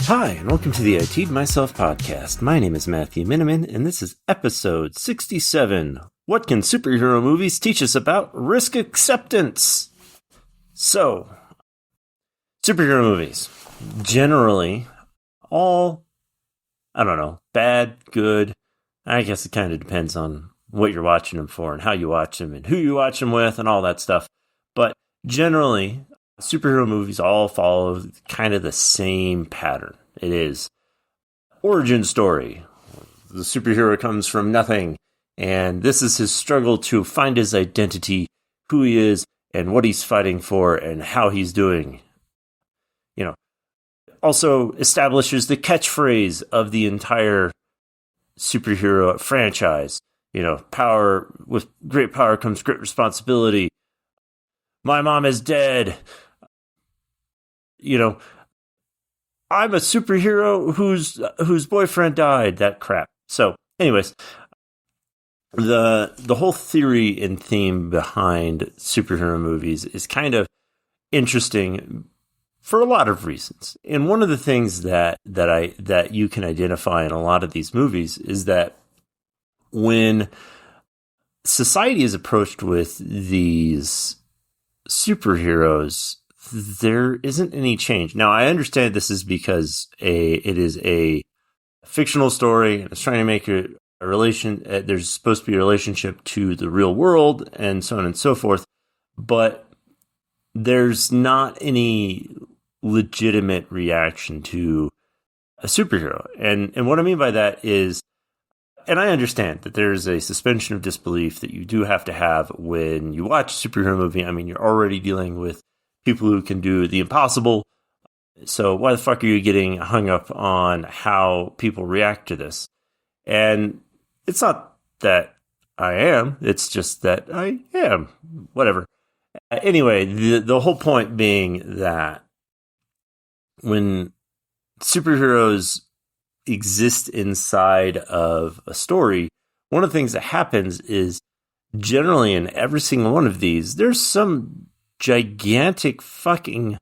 Hi, and welcome to the I T'd Myself podcast. My name is Matthew Miniman, and this is episode 67. What can superhero movies teach us about risk acceptance? So, superhero movies. Generally, all, bad, good. I guess it kind of depends on what you're watching them for and how you watch them and who you watch them with and all that stuff. But generally, superhero movies all follow kind of the same pattern. It is origin story. The superhero comes from nothing, and this is his struggle to find his identity, who he is, and what he's fighting for, and how he's doing. Also establishes the catchphrase of the entire superhero franchise. Power, with great power comes great responsibility. My mom is dead. I'm a superhero whose boyfriend died. That crap. So, anyways, the whole theory and theme behind superhero movies is kind of interesting for a lot of reasons. And one of the things that you can identify in a lot of these movies is that when society is approached with these superheroes, there isn't any change. Now, I understand this is because it is a fictional story, and it's trying to make a relation. There's supposed to be a relationship to the real world, and so on and so forth. But there's not any legitimate reaction to a superhero, and what I mean by that is, and I understand that there's a suspension of disbelief that you do have to have when you watch a superhero movie. I mean, you're already dealing with people who can do the impossible. So why the fuck are you getting hung up on how people react to this? And it's not that I am. It's just that I am. Whatever. Anyway, the whole point being that when superheroes exist inside of a story, one of the things that happens is generally in every single one of these, there's some gigantic fucking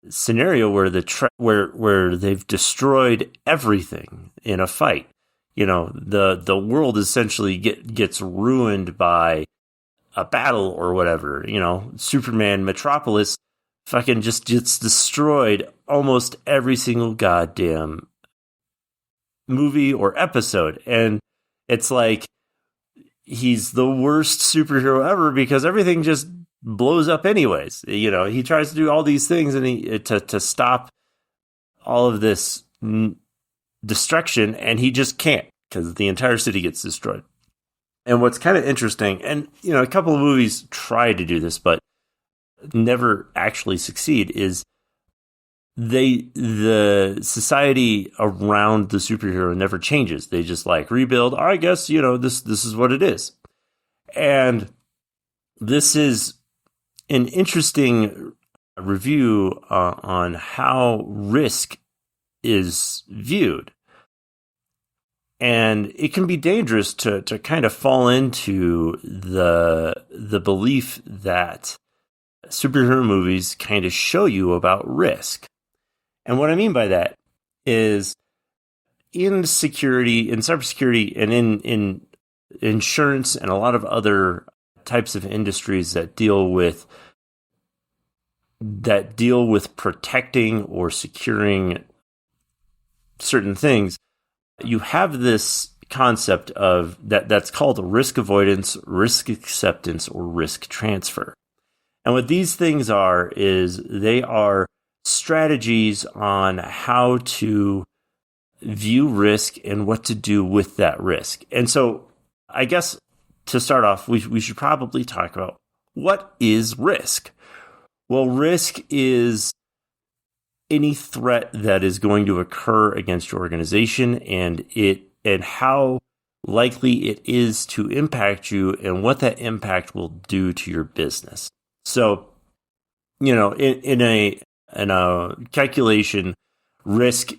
scenario where where they've destroyed everything in a fight. The world essentially gets ruined by a battle or whatever. Superman Metropolis fucking just gets destroyed almost every single goddamn movie or episode, and it's like he's the worst superhero ever because everything just blows up anyways. He tries to do all these things and to stop all of this destruction, and he just can't because the entire city gets destroyed. And what's kind of interesting, and a couple of movies try to do this but never actually succeed, is the society around the superhero never changes. They just rebuild. I guess this is what it is. And this is an interesting review on how risk is viewed. And it can be dangerous to kind of fall into the belief that superhero movies kind of show you about risk. And what I mean by that is in security, in cybersecurity, and in insurance and a lot of other types of industries that deal with protecting or securing certain things, you have this concept of that's called risk avoidance, risk acceptance, or risk transfer. And what these things are is they are strategies on how to view risk and what to do with that risk. And so I guess to start off, we should probably talk about what is risk. Well, risk is any threat that is going to occur against your organization and how likely it is to impact you and what that impact will do to your business. So, in a calculation, risk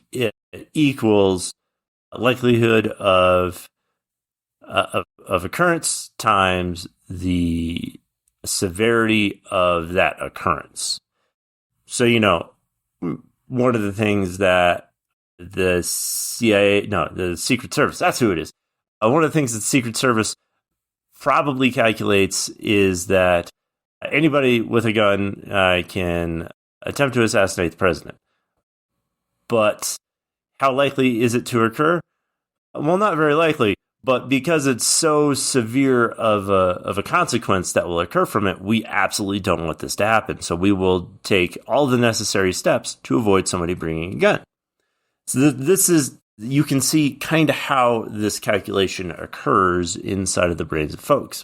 equals likelihood of occurrence times the severity of that occurrence. So, one of the things that the CIA, no, the Secret Service. That's who it is. One of the things that the Secret Service probably calculates is that anybody with a gun can attempt to assassinate the president. But how likely is it to occur? Well, not very likely. But because it's so severe of a consequence that will occur from it, we absolutely don't want this to happen. So we will take all the necessary steps to avoid somebody bringing a gun. So this is, you can see kind of how this calculation occurs inside of the brains of folks.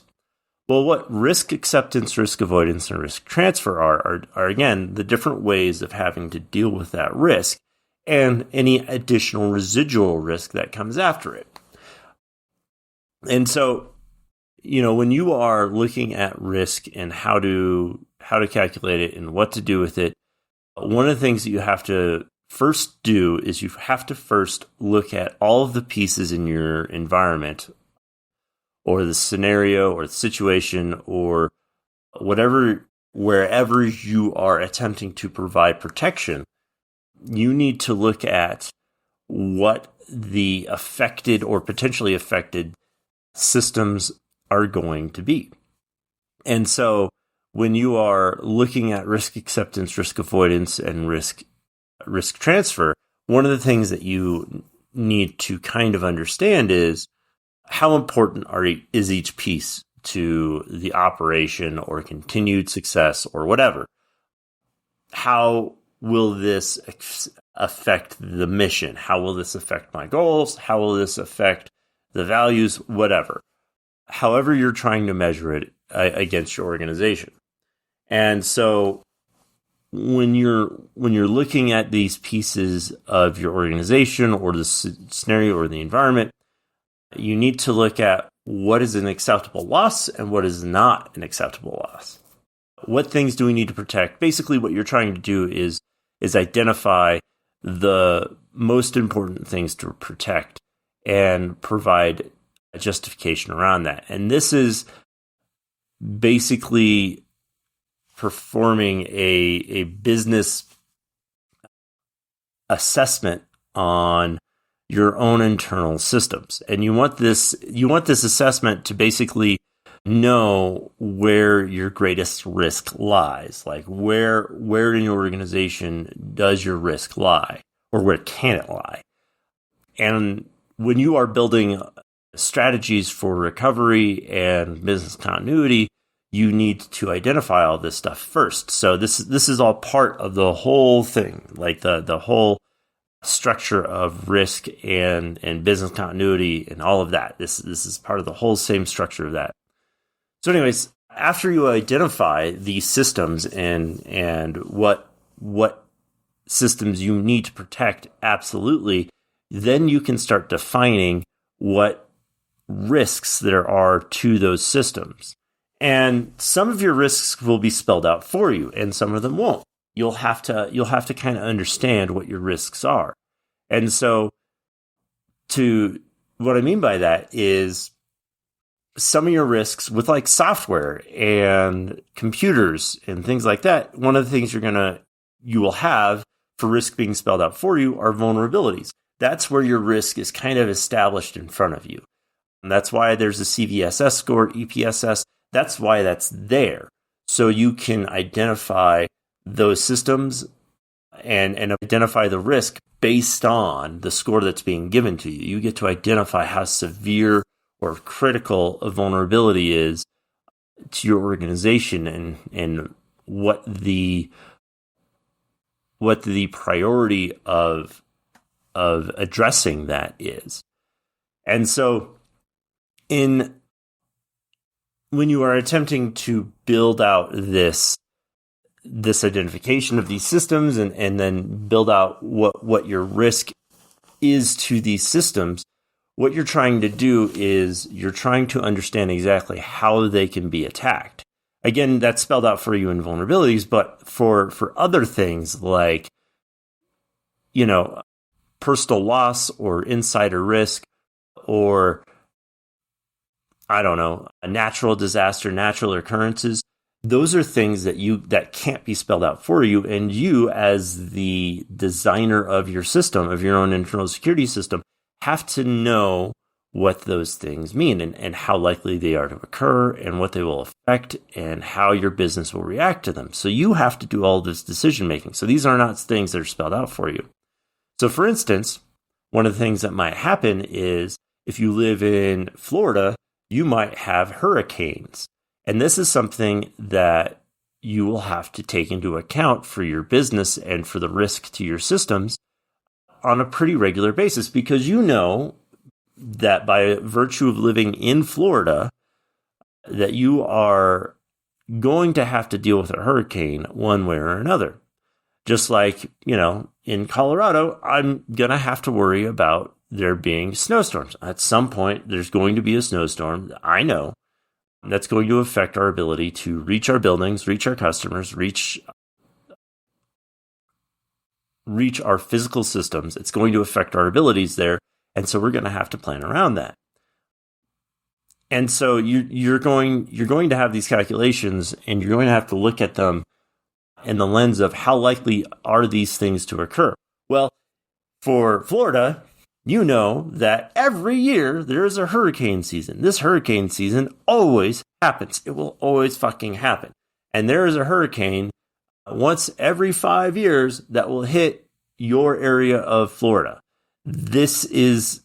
Well, what risk acceptance, risk avoidance, and risk transfer are again, the different ways of having to deal with that risk and any additional residual risk that comes after it. And so, when you are looking at risk and how to calculate it and what to do with it, one of the things that you have to first do is you have to first look at all of the pieces in your environment or the scenario or the situation or wherever you are attempting to provide protection. You need to look at what the affected or potentially affected systems are going to be. And so when you are looking at risk acceptance, risk avoidance, and risk transfer, one of the things that you need to kind of understand is how important is each piece to the operation or continued success or whatever. How will this affect the mission? How will this affect my goals? How will this affect the values, whatever, however you're trying to measure it against your organization. And so when you're looking at these pieces of your organization or the scenario or the environment, you need to look at what is an acceptable loss and what is not an acceptable loss. What things do we need to protect? Basically, what you're trying to do is identify the most important things to protect and provide a justification around that. And this is basically performing a business assessment on your own internal systems. And you want this assessment to basically know where your greatest risk lies. Like where in your organization does your risk lie, or where can it lie? And when you are building strategies for recovery and business continuity, you need to identify all this stuff first. So this is all part of the whole thing, like the whole structure of risk and business continuity and all of that. This is part of the whole same structure of that. So anyways, after you identify these systems and what systems you need to protect, absolutely, then you can start defining what risks there are to those systems. And some of your risks will be spelled out for you, and some of them won't. You'll have to kind of understand what your risks are. And so what I mean by that is some of your risks with like software and computers and things like that, one of the things you will have for risk being spelled out for you are vulnerabilities. That's where your risk is kind of established in front of you. And that's why there's a CVSS score, EPSS. That's why that's there. So you can identify those systems and identify the risk based on the score that's being given to you. You get to identify how severe or critical a vulnerability is to your organization and what the priority of addressing that is. And so when you are attempting to build out this identification of these systems and then build out what your risk is to these systems, what you're trying to do is you're trying to understand exactly how they can be attacked. Again, that's spelled out for you in vulnerabilities, but for other things like, personal loss or insider risk or, I don't know, a natural disaster, natural occurrences, those are things that can't be spelled out for you. And you, as the designer of your system, of your own internal security system, have to know what those things mean and how likely they are to occur and what they will affect and how your business will react to them. So you have to do all this decision making. So these are not things that are spelled out for you. So for instance, one of the things that might happen is if you live in Florida, you might have hurricanes. And this is something that you will have to take into account for your business and for the risk to your systems on a pretty regular basis, because you know that by virtue of living in Florida, that you are going to have to deal with a hurricane one way or another. Just like, in Colorado, I'm going to have to worry about there being snowstorms. At some point, there's going to be a snowstorm. I know that's going to affect our ability to reach our buildings, reach our customers, reach our physical systems. It's going to affect our abilities there. And so we're going to have to plan around that. And so you're going to have these calculations, and you're going to have to look at them in the lens of how likely are these things to occur. Well, for Florida, you know that every year there is a hurricane season. This hurricane season always happens. It will always fucking happen. And there is a hurricane once every 5 years that will hit your area of Florida. This is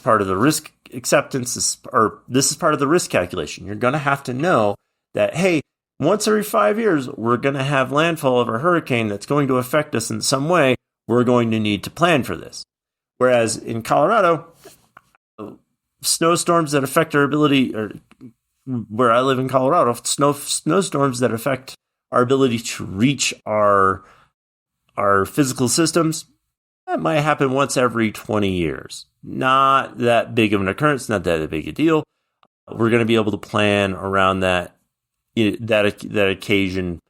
part of the risk acceptance, this is part of the risk calculation. You're going to have to know that, hey, once every 5 years, we're going to have landfall of a hurricane that's going to affect us in some way. We're going to need to plan for this. Whereas in Colorado, snowstorms that affect our ability, or where I live in Colorado, snowstorms that affect our ability to reach our physical systems, that might happen once every 20 years. Not that big of an occurrence, not that big a deal. We're going to be able to plan around that occasion,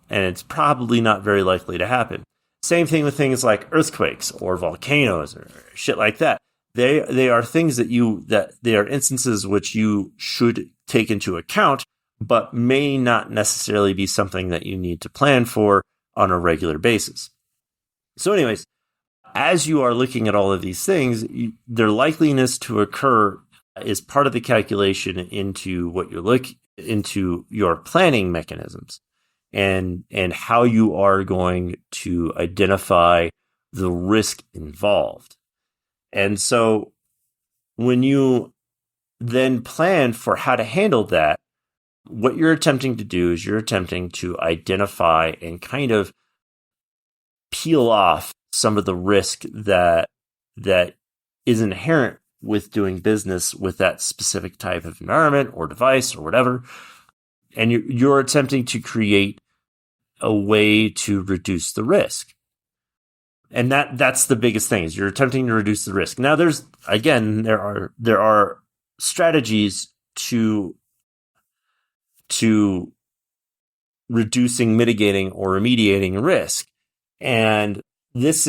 and it's probably not very likely to happen. Same thing with things like earthquakes or volcanoes or shit like that. They are things that they are instances which you should take into account, but may not necessarily be something that you need to plan for on a regular basis. So anyways, as you are looking at all of these things, their likeliness to occur is part of the calculation into what you look into your planning mechanisms and how you are going to identify the risk involved. And so when you then plan for how to handle that, what you're attempting to do is you're attempting to identify and kind of peel off some of the risk that is inherent with doing business with that specific type of environment or device or whatever. And you're attempting to create a way to reduce the risk. And that's the biggest thing, is you're attempting to reduce the risk. Now there are strategies to reducing, mitigating, or remediating risk. And this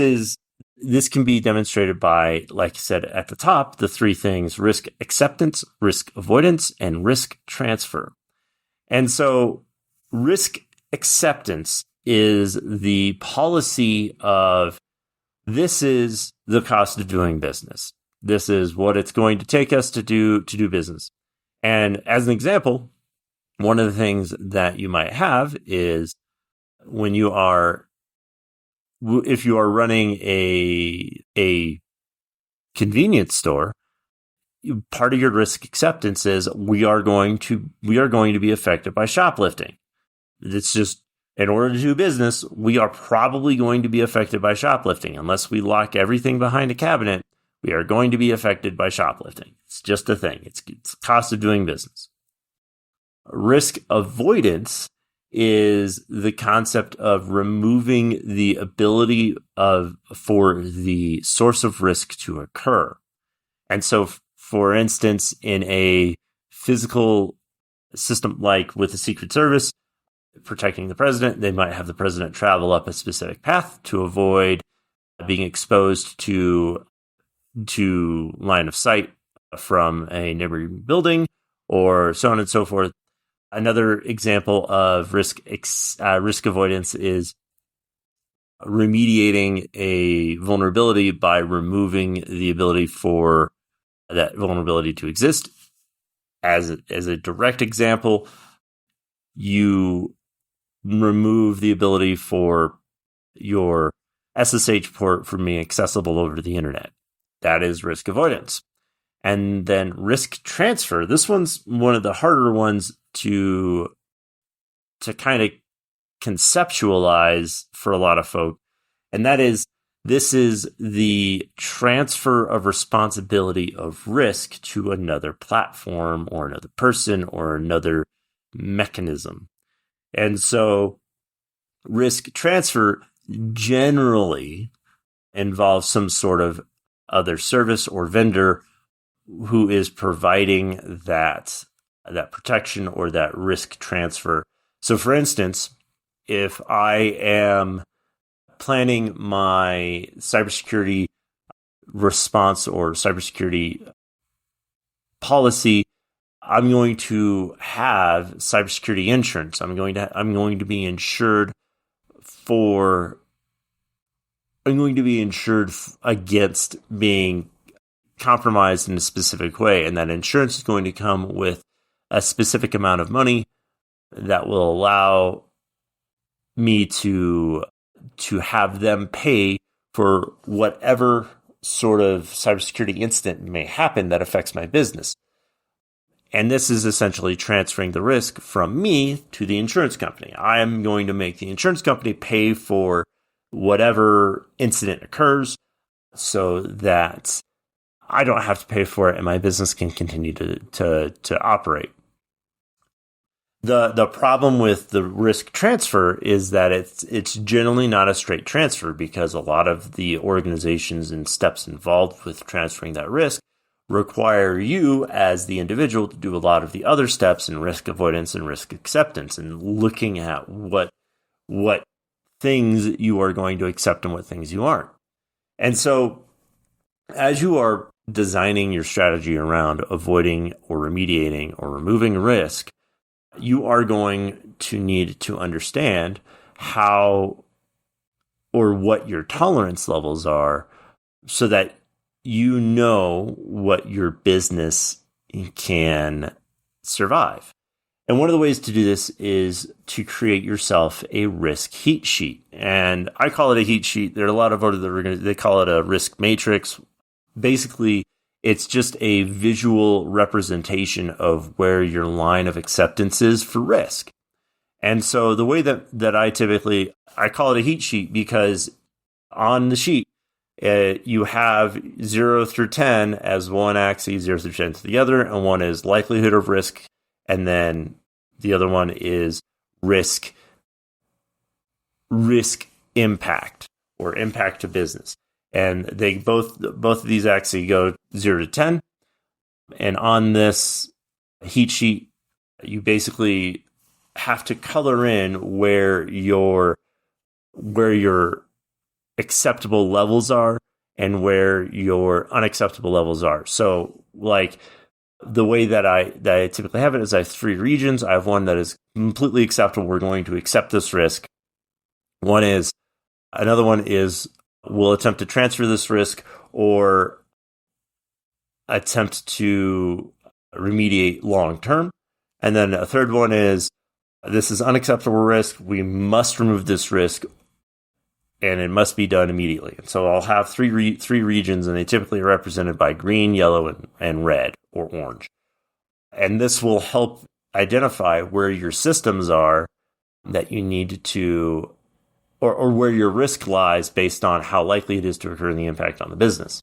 can be demonstrated by, like I said at the top, the three things: risk acceptance, risk avoidance, and risk transfer. And so risk acceptance is the policy of, this is the cost of doing business. This is what it's going to take us to do business. And as an example, one of the things that you might have is if you are running a convenience store, part of your risk acceptance is we are going to be affected by shoplifting. It's just, in order to do business, we are probably going to be affected by shoplifting. Unless we lock everything behind a cabinet, we are going to be affected by shoplifting. It's just a thing. It's the cost of doing business. Risk avoidance is the concept of removing the ability for the source of risk to occur. And so, for instance, in a physical system like with the Secret Service protecting the president, they might have the president travel up a specific path to avoid being exposed to line of sight from a neighboring building, or so on and so forth. Another example of risk avoidance is remediating a vulnerability by removing the ability for that vulnerability to exist. As a direct example, you remove the ability for your SSH port from being accessible over the internet. That is risk avoidance. And then risk transfer. This one's one of the harder ones to kind of conceptualize for a lot of folk. And that is, this is the transfer of responsibility of risk to another platform or another person or another mechanism. And so risk transfer generally involves some sort of other service or vendor who is providing that protection or that risk transfer. So for instance, if I am planning my cybersecurity response or cybersecurity policy, I'm going to have cybersecurity insurance. I'm going to be insured against being compromised in a specific way, and that insurance is going to come with a specific amount of money that will allow me to have them pay for whatever sort of cybersecurity incident may happen that affects my business. And this is essentially transferring the risk from me to the insurance company. I am going to make the insurance company pay for whatever incident occurs so that I don't have to pay for it and my business can continue to operate. The problem with the risk transfer is that it's generally not a straight transfer, because a lot of the organizations and steps involved with transferring that risk require you as the individual to do a lot of the other steps in risk avoidance and risk acceptance, and looking at what things you are going to accept and what things you aren't. And so as you are designing your strategy around avoiding or remediating or removing risk, you are going to need to understand how or what your tolerance levels are so that you know what your business can survive. And one of the ways to do this is to create yourself a risk heat sheet. And I call it a heat sheet. There are a lot of others they call it a risk matrix. Basically, it's just a visual representation of where your line of acceptance is for risk. And so the way that I call it a heat sheet, because on the sheet, you have 0 through 10 as one axis, 0 through 10 to the other, and one is likelihood of risk, and then the other one is risk impact or impact to business. And they both of these axes go 0 to 10. And on this heat sheet, you basically have to color in where your acceptable levels are and where your unacceptable levels are. So like the way that I typically have it is I have 3 regions. I have one that is completely acceptable. We're going to accept this risk. Another one is we'll attempt to transfer this risk or attempt to remediate long term. And then a third one is this is unacceptable risk. We must remove this risk, and it must be done immediately. And so I'll have three regions, and they typically are represented by green, yellow, and red or orange. And this will help identify where your systems are that you need to, or where your risk lies based on how likely it is to occur and the impact on the business.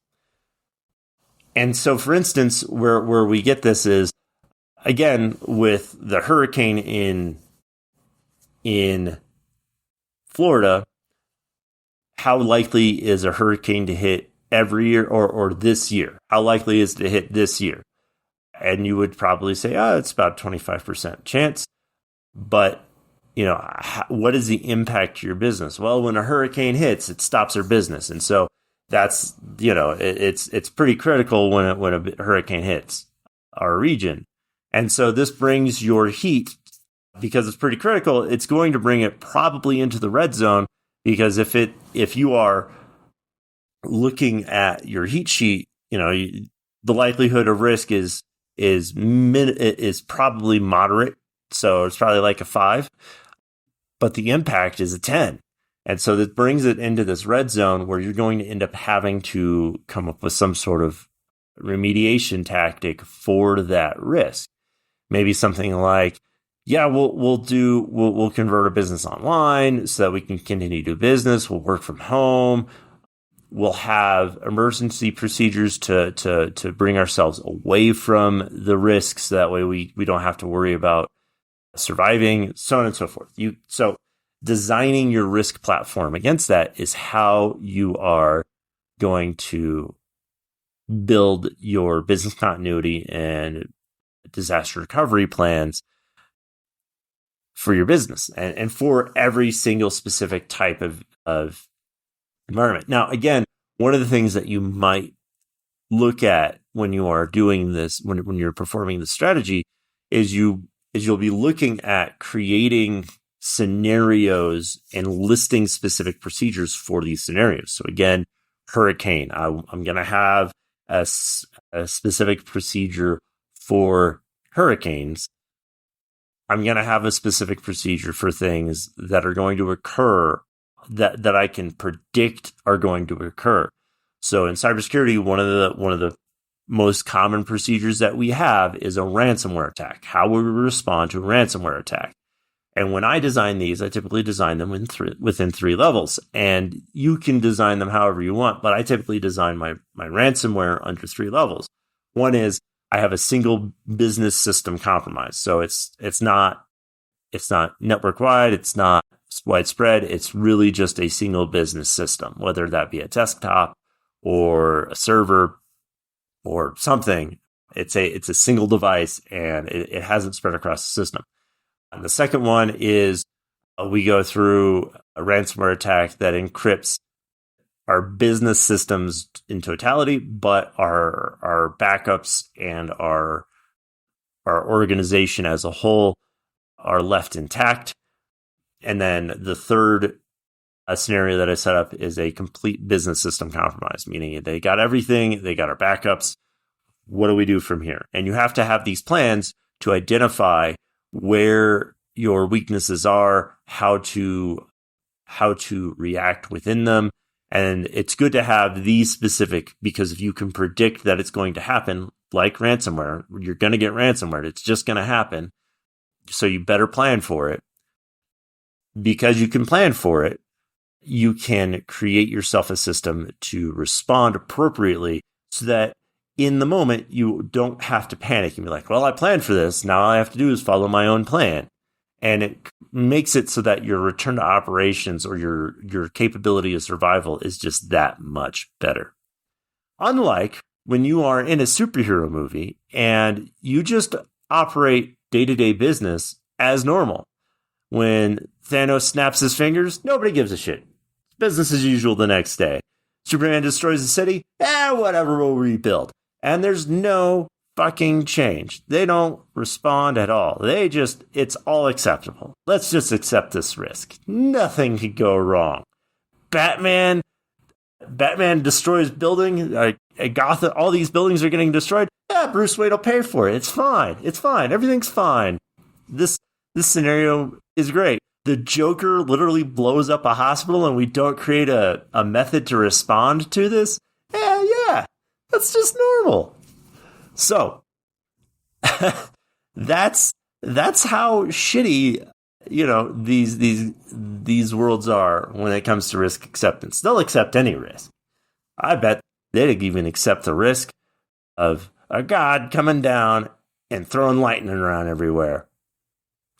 And so, for instance, where we get this is, again, with the hurricane in Florida, how likely is a hurricane to hit every year or this year? How likely is it to hit this year? And you would probably say, it's about 25% chance. But, what is the impact to your business? Well, when a hurricane hits, it stops our business. And so that's, it's pretty critical when a hurricane hits our region. And so this brings your heat because it's pretty critical, it's going to bring it probably into the red zone, because if you are looking at your heat sheet, the likelihood of risk is probably moderate. So it's probably like a 5, but the impact is a 10. And so that brings it into this red zone where you're going to end up having to come up with some sort of remediation tactic for that risk. Maybe something like, yeah, we'll convert our business online so that we can continue to do business. We'll work from home. We'll have emergency procedures to bring ourselves away from the risks. That way we don't have to worry about surviving, so on and so forth. So designing your risk platform against that is how you are going to build your business continuity and disaster recovery plans for your business and for every single specific type of environment. Now, again, one of the things that you might look at when you are doing this, when you're performing the strategy, is you'll be looking at creating scenarios and listing specific procedures for these scenarios. So again, hurricane, I'm going to have a specific procedure for hurricanes. I'm going to have a specific procedure for things that are going to occur that I can predict are going to occur. So in cybersecurity, one of the most common procedures that we have is a ransomware attack. How would we respond to a ransomware attack? And when I design these, I typically design them within 3 levels. And you can design them however you want, but I typically design my ransomware under 3 levels. One is I have a single business system compromise. So it's not network wide, it's not widespread. It's really just a single business system, whether that be a desktop or a server or something. It's a single device and it hasn't spread across the system. And the second one is we go through a ransomware attack that encrypts our business systems in totality, but our backups and our organization as a whole are left intact. And then the third scenario that I set up is a complete business system compromise, meaning they got everything, they got our backups. What do we do from here? And you have to have these plans to identify where your weaknesses are, how to react within them. And it's good to have these specific, because if you can predict that it's going to happen, like ransomware, you're going to get ransomware. It's just going to happen. So you better plan for it. Because you can plan for it, you can create yourself a system to respond appropriately so that in the moment you don't have to panic and be like, well, I planned for this. Now all I have to do is follow my own plan. And it makes it so that your return to operations or your capability of survival is just that much better. Unlike when you are in a superhero movie and you just operate day-to-day business as normal. When Thanos snaps his fingers, nobody gives a shit. Business as usual the next day. Superman destroys the city, whatever, we'll rebuild. And there's no fucking change. They don't respond at all. It's all acceptable. Let's just accept this risk. Nothing could go wrong. Batman destroys building. Gotham, all these buildings are getting destroyed. Bruce Wayne will pay for it. It's fine. Everything's fine. This scenario is great. The Joker literally blows up a hospital and we don't create a method to respond to this. Yeah, that's just normal. So that's how shitty, these worlds are when it comes to risk acceptance. They'll accept any risk. I bet they'd even accept the risk of a god coming down and throwing lightning around everywhere.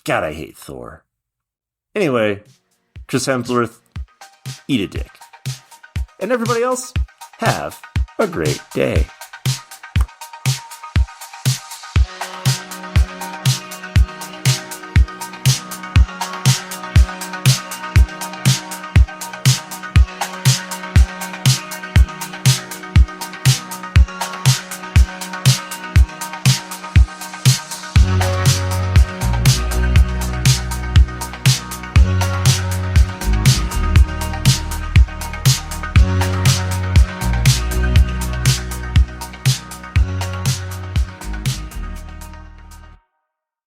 God, I hate Thor. Anyway, Chris Hemsworth, eat a dick. And everybody else, have a great day.